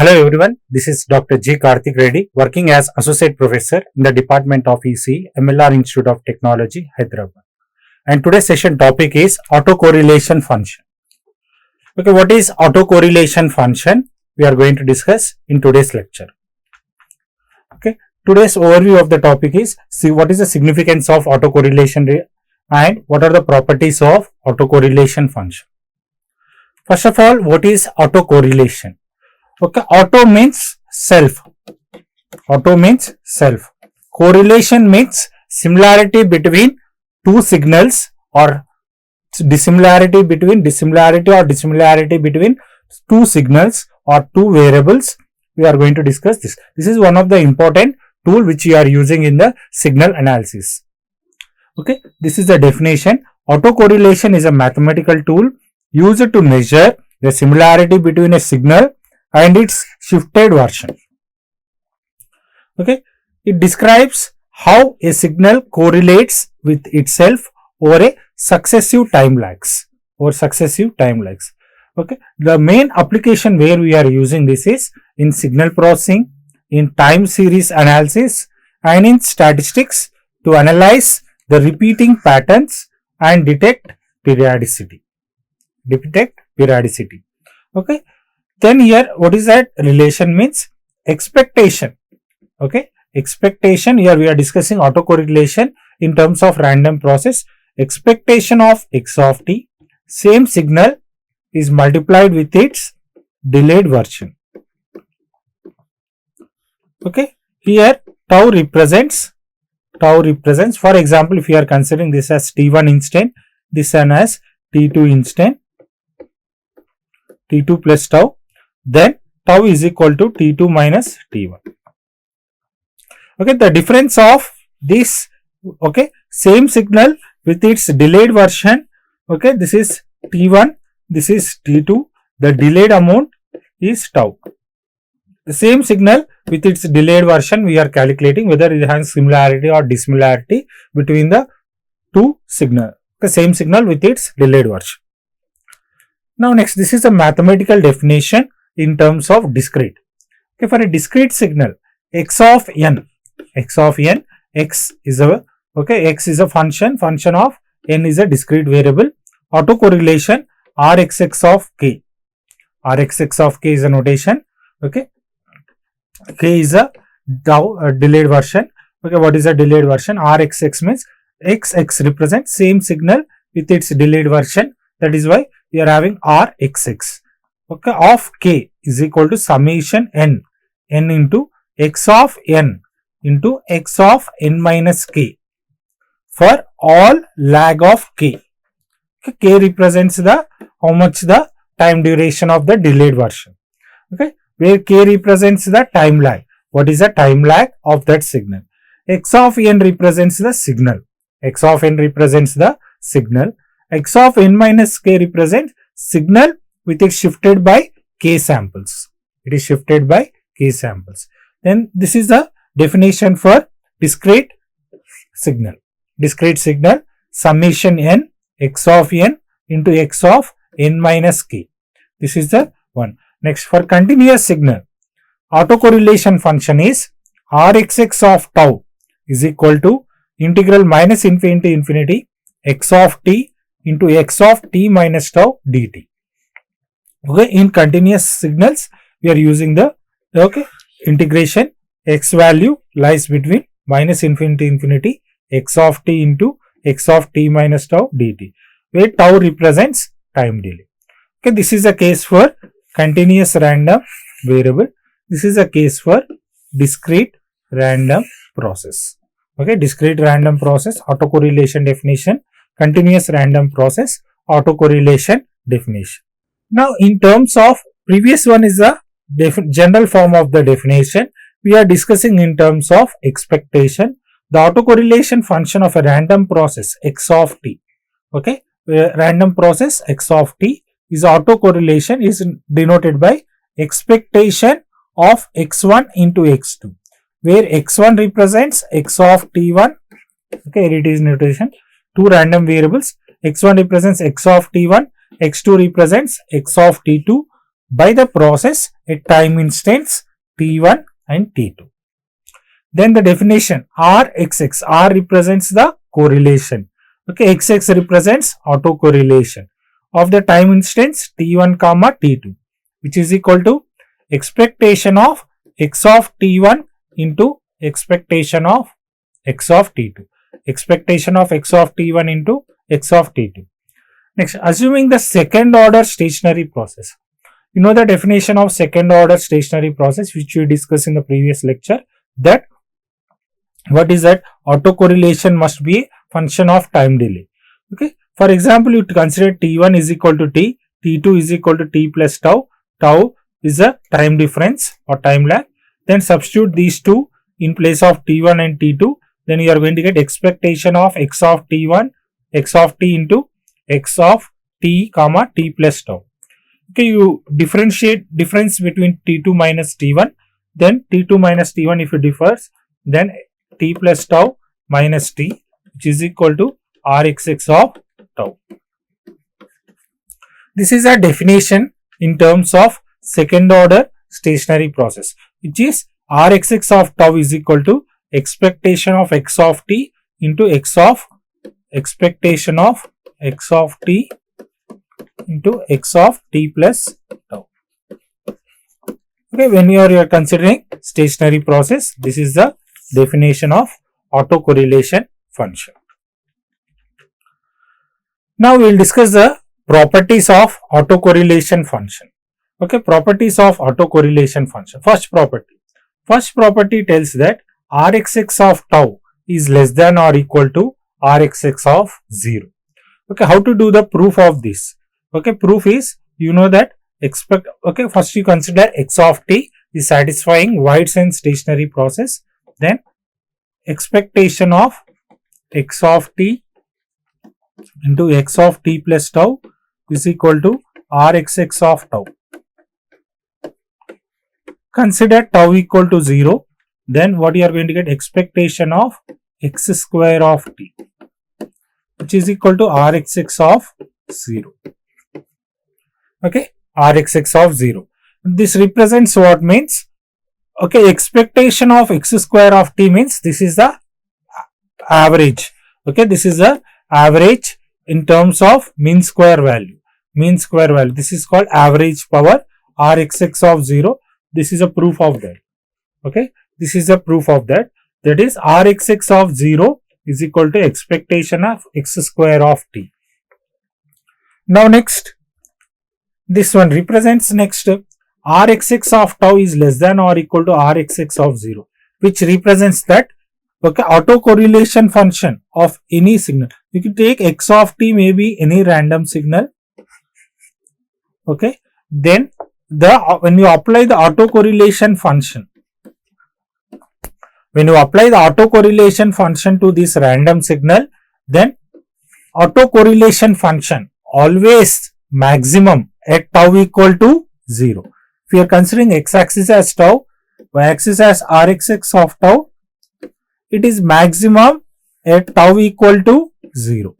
Hello everyone, this is Dr. G. Karthik Reddy, working as Associate Professor in the Department of EC, MLR Institute of Technology, Hyderabad. And today's session topic is autocorrelation function. Okay, what is autocorrelation function? We are going to discuss in today's lecture. Okay, today's overview of the topic is, see what is the significance of autocorrelation and what are the properties of autocorrelation function. First of all, what is autocorrelation? Okay, auto means self. Auto means self. Correlation means similarity between two signals or dissimilarity between two signals or two variables. We are going to discuss this. This is one of the important tool which we are using in the signal analysis. Okay, this is the definition. Autocorrelation is a mathematical tool used to measure the similarity between a signal and its shifted version. Okay, it describes how a signal correlates with itself over a successive time lags. Okay, the main application where we are using this is in signal processing, in time series analysis, and in statistics to analyze the repeating patterns and detect periodicity. Okay. Then here, what is that? Relation means expectation. Okay, expectation. Here we are discussing autocorrelation in terms of random process. Expectation of x of t, same signal is multiplied with its delayed version. Okay, here tau represents. For example, if you are considering this as t1 instant, this one as t2 instant, t2 plus tau. Then tau is equal to t2 minus t1. Okay, the difference of this, okay, same signal with its delayed version. Okay, this is t1, this is t2. The delayed amount is tau. The same signal with its delayed version, we are calculating whether it has similarity or dissimilarity between the two signals. The same signal with its delayed version. Now next, this is a mathematical definition in terms of discrete. Okay, for a discrete signal, x of n, x is a function of n is a discrete variable. Autocorrelation rxx of k is a notation. Okay, k is a delayed version. Okay, what is a delayed version? Rxx means xx represents same signal with its delayed version. That is why we are having rxx. Okay, of k is equal to summation n into x of n into x of n minus k for all lag of k. Okay, k represents the how much the time duration of the delayed version. Okay, where k represents the time lag. What is the time lag of that signal? X of n represents the signal. X of n minus k represents signal with it shifted by k samples. It is shifted by k samples. Then this is the definition for discrete signal. Summation n x of n into x of n minus k. This is the one. Next, for continuous signal, autocorrelation function is rxx of tau is equal to integral minus infinity to infinity x of t into x of t minus tau dt. Okay, in continuous signals, we are using the integration. X value lies between minus infinity to infinity x of t into x of t minus tau dt, where tau represents time delay. Okay, this is a case for continuous random variable. This is a case for discrete random process. Okay, discrete random process, autocorrelation definition, continuous random process, autocorrelation definition. Now, in terms of previous one is the general form of the definition. We are discussing in terms of expectation. The autocorrelation function of a random process x of t. Okay, random process x of t is autocorrelation is denoted by expectation of x1 into x2, where x1 represents x of t1. Okay, it is notation. Two random variables. X1 represents x of t1. X2 represents x of t2 by the process at time instance t1 and t2. Then the definition RXX, R represents the correlation. Okay, XX represents autocorrelation of the time instance t1 comma t2, which is equal to expectation of x of t1 into expectation of x of t2. Expectation of x of t1 into x of t2. Next, assuming the second order stationary process. You know the definition of second order stationary process which we discussed in the previous lecture, that what is that? Autocorrelation must be a function of time delay. Okay. For example, you consider t1 is equal to t, t2 is equal to t plus tau. Tau is a time difference or time lag. Then substitute these two in place of t1 and t2. Then you are going to get expectation of x of t1, x of t into x of t comma t plus tau. Okay, you differentiate difference between t2 minus t1. Then t2 minus t1 if it differs, then t plus tau minus t, which is equal to Rxx of tau. This is a definition in terms of second order stationary process, which is Rxx of tau is equal to expectation of x of t into x of expectation of x of t into x of t plus tau. Okay, when you are considering stationary process, this is the definition of autocorrelation function. Now we will discuss the properties of autocorrelation function. Okay, properties of autocorrelation function. First property tells that Rxx of tau is less than or equal to Rxx of 0. Okay, how to do the proof of this? Okay, proof is, you know that first you consider x of t is satisfying wide sense stationary process. Then expectation of x of t into x of t plus tau is equal to Rxx of tau. Consider tau equal to 0. Then what you are going to get? Expectation of x square of t, which is equal to Rxx of 0. Okay, Rxx of 0. This represents what means? Okay, expectation of x square of t means this is the average. Okay, this is the average in terms of mean square value. This is called average power Rxx of 0. This is a proof of that. Okay, this is a proof of that. That is Rxx of 0 is equal to expectation of x square of t. Now next, this one represents next Rxx of tau is less than or equal to Rxx of 0, which represents that okay, autocorrelation function of any signal. You can take x of t may be any random signal. Okay, then when you apply the autocorrelation function, to this random signal, then autocorrelation function always maximum at tau equal to 0. If you are considering x-axis as tau, y-axis as Rxx of tau, it is maximum at tau equal to 0.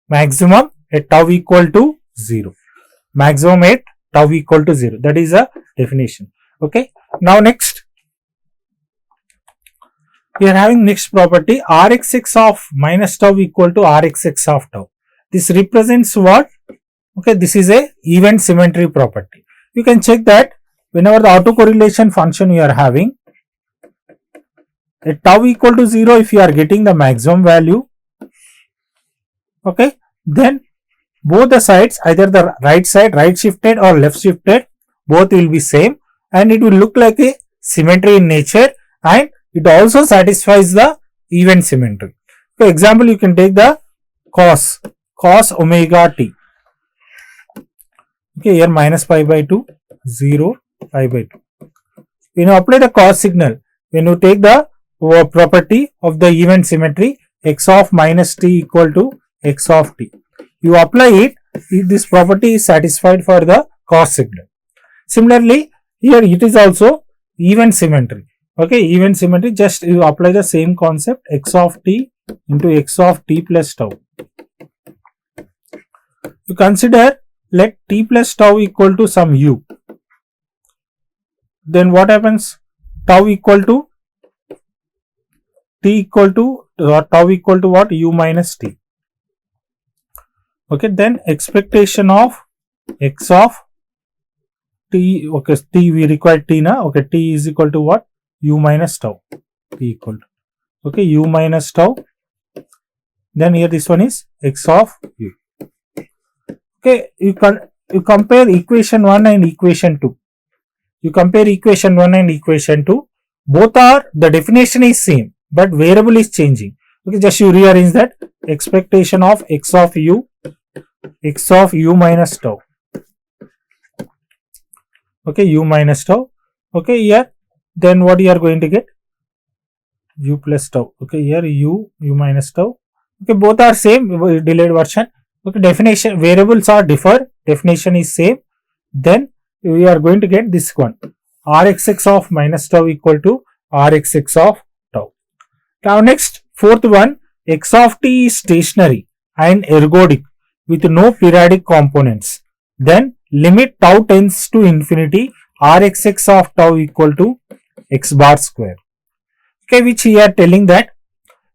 Maximum at tau equal to 0. Maximum at tau equal to 0. That is a definition. Okay. Now next, we are having next property Rxx of minus tau equal to Rxx of tau. This represents what? Okay, this is a event symmetry property. You can check that whenever the autocorrelation function you are having at tau equal to 0, if you are getting the maximum value, okay, then both the sides, either the right side right shifted or left shifted, both will be same and it will look like a symmetry in nature, and it also satisfies the event symmetry. For example, you can take the cos omega t. Okay, here minus pi by 2, 0, pi by 2. When you apply the cos signal, when you take the property of the event symmetry, x of minus t equal to x of t, you apply it, this property is satisfied for the cos signal. Similarly, here it is also event symmetry. Okay, event symmetry, just you apply the same concept, x of t into x of t plus tau. You consider, let t plus tau equal to some u. then what happens? Tau equal to t equal to tau equal to what? U minus t. Okay, then expectation of x of t, okay, t we require t na, okay, t is equal to what? U minus tau, t equal to, okay, u minus tau, then here this one is x of u. Okay, you compare equation 1 and equation 2. You compare equation 1 and equation 2, both are, the definition is same, but variable is changing. Okay, just you rearrange that. Expectation of x of u minus tau. Okay, u minus tau. Okay, here then what you are going to get? U plus tau. Okay, here u minus tau. Okay, both are same, delayed version. Okay, definition, variables are differ, definition is same. Then we are going to get this one, rxx of minus tau equal to rxx of tau. Now next, fourth one, x of t is stationary and ergodic with no periodic components. Then limit tau tends to infinity, rxx of tau equal to x bar square. Okay, which we are telling that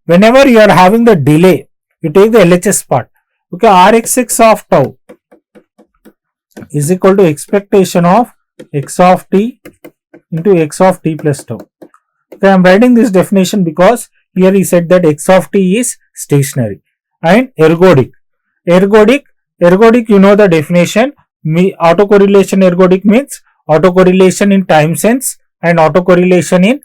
whenever you are having the delay, you take the LHS part. Okay, rxx of tau is equal to expectation of x of t into x of t plus tau. Okay, I am writing this definition because here he said that x of t is stationary and ergodic. Ergodic, you know the definition. Autocorrelation ergodic means autocorrelation in time sense and autocorrelation in,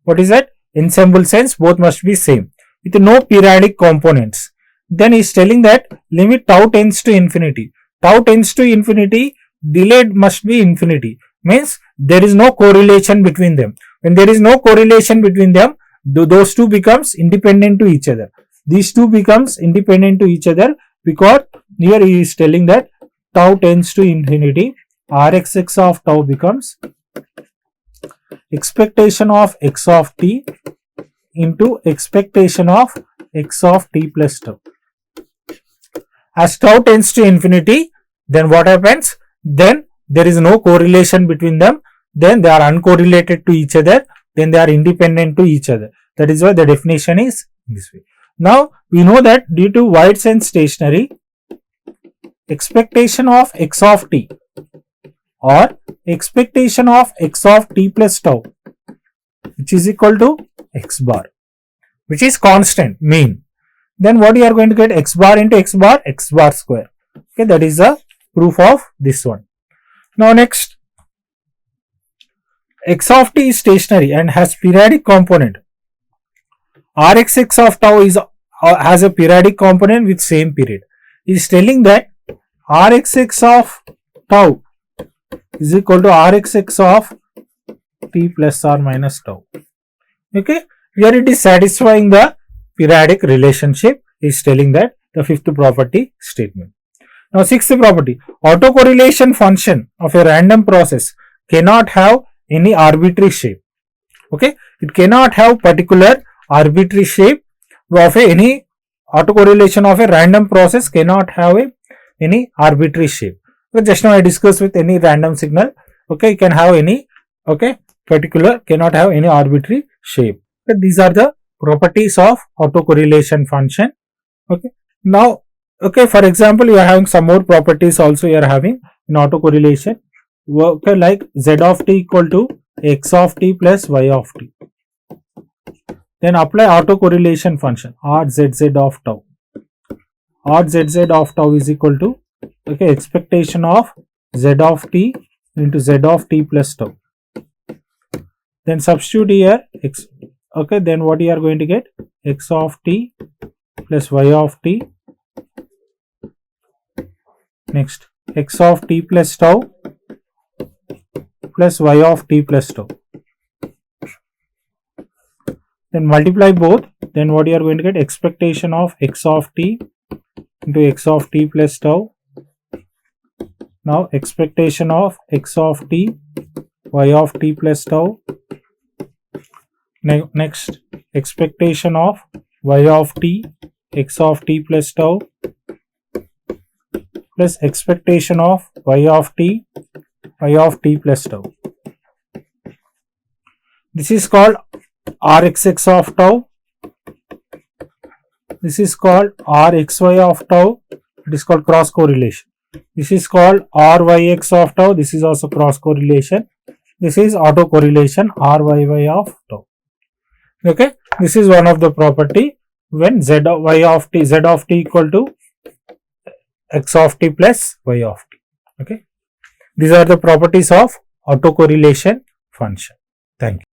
what is that? Ensemble sense, both must be same with no periodic components. Then he is telling that limit tau tends to infinity. Tau tends to infinity, delayed must be infinity, means there is no correlation between them. When there is no correlation between them, those two becomes independent to each other. These two becomes independent to each other because here he is telling that tau tends to infinity, rxx of tau becomes expectation of x of t into expectation of x of t plus tau. As tau tends to infinity, then what happens? Then there is no correlation between them, then they are uncorrelated to each other, then they are independent to each other. That is why the definition is this way. Now we know that due to wide sense stationary, expectation of x of t or expectation of x of t plus tau, which is equal to x bar, which is constant mean. Then what you are going to get? X bar into x bar square. Okay, that is the proof of this one. Now next, x of t is stationary and has periodic component. Rxx of tau is has a periodic component with same period. It is telling that Rxx of tau is equal to Rxx of t plus or minus tau. Okay, here it is satisfying the periodic relationship, is telling that the fifth property statement. Now sixth property, autocorrelation function of a random process cannot have any arbitrary shape. Okay, it cannot have particular arbitrary shape of any autocorrelation of a random process cannot have any arbitrary shape. Okay, just now I discussed with any random signal. Okay, you can have any, okay, particular, cannot have any arbitrary shape. Okay, these are the properties of autocorrelation function. Okay, now, okay, for example, you are having some more properties also you are having in autocorrelation. Okay, like z of t equal to x of t plus y of t. Then apply autocorrelation function rzz of tau. Rzz of tau is equal to, okay, expectation of z of t into z of t plus tau. Then substitute here x. Okay, then what you are going to get? X of t plus y of t. Next, x of t plus tau plus y of t plus tau. Then multiply both. Then what you are going to get? Expectation of x of t into x of t plus tau. Now expectation of x of t, y of t plus tau. Next, expectation of y of t, x of t plus tau plus expectation of y of t plus tau. This is called Rxx of tau. This is called Rxy of tau. It is called cross correlation. This is called Ryx of tau. This is also cross correlation. This is autocorrelation Ryy of tau. Okay. This is one of the property when z of t equal to x of t plus y of t. Okay. These are the properties of autocorrelation function. Thank you.